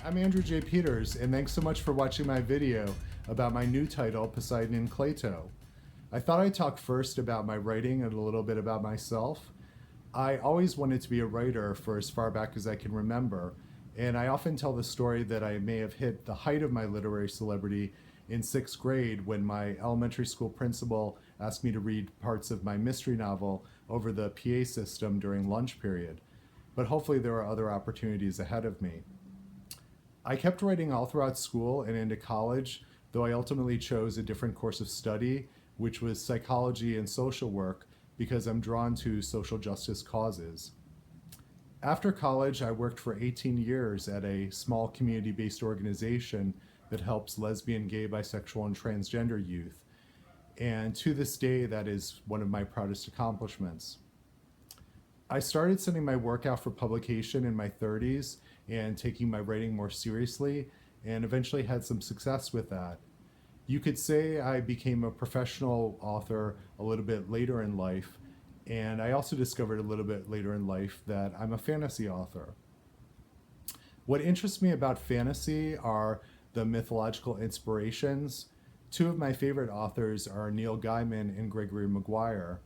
I'm Andrew J.Peters, and thanks so much for watching my video about my new title, Poseidon Cleito. I thought I'd talk first about my writing and a little bit about myself. I always wanted to be a writer for as far back as I can remember, and I often tell the story that I may have hit the height of my literary celebrity in 6th grade when my elementary school principal asked me to read parts of my mystery novel over the PA system during lunch period. But hopefully there are other opportunities ahead of me. I kept writing all throughout school and into college, though I ultimately chose a different course of study, which was psychology and social work, because I'm drawn to social justice causes. After college, I worked for 18 years at a small community-based organization that helps lesbian, gay, bisexual, and transgender youth. And to this day, that is one of my proudest accomplishments. I started sending my work out for publication in my 30s and taking my writing more seriously, and eventually had some success with that. You could say I became a professional author a little bit later in life, and I also discovered a little bit later in life that I'm a fantasy author. What interests me about fantasy are the mythological inspirations. Two of my favorite authors are Neil Gaiman and Gregory Maguire.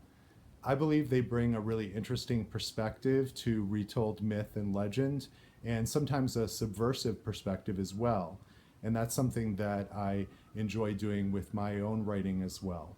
I believe they bring a really interesting perspective to retold myth and legend, and sometimes a subversive perspective as well. And that's something that I enjoy doing with my own writing as well.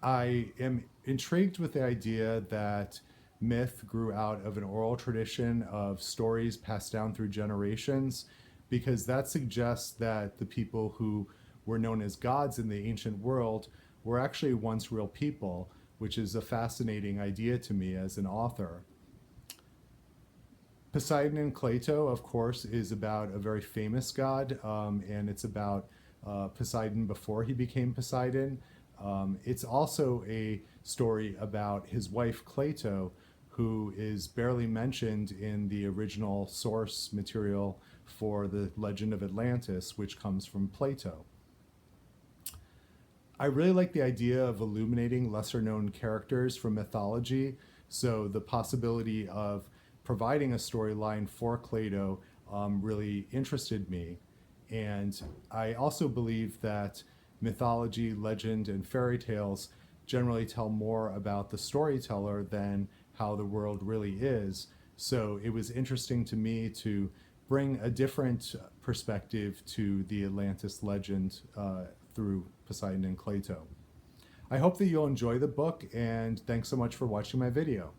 I am intrigued with the idea that myth grew out of an oral tradition of stories passed down through generations, because that suggests that the people who were known as gods in the ancient world were actually once real people, which is a fascinating idea to me as an author. Poseidon Cleito, of course, is about a very famous god, and it's about Poseidon before he became Poseidon. It's also a story about his wife Cleito, who is barely mentioned in the original source material for the Legend of Atlantis, which comes from Plato. I really like the idea of illuminating lesser known characters from mythology, so the possibility of providing a storyline for Cleito really interested me. And I also believe that mythology, legend, and fairy tales generally tell more about the storyteller than how the world really is. So it was interesting to me to bring a different perspective to the Atlantis legend through Poseidon and Cleito. I hope that you'll enjoy the book, and thanks so much for watching my video.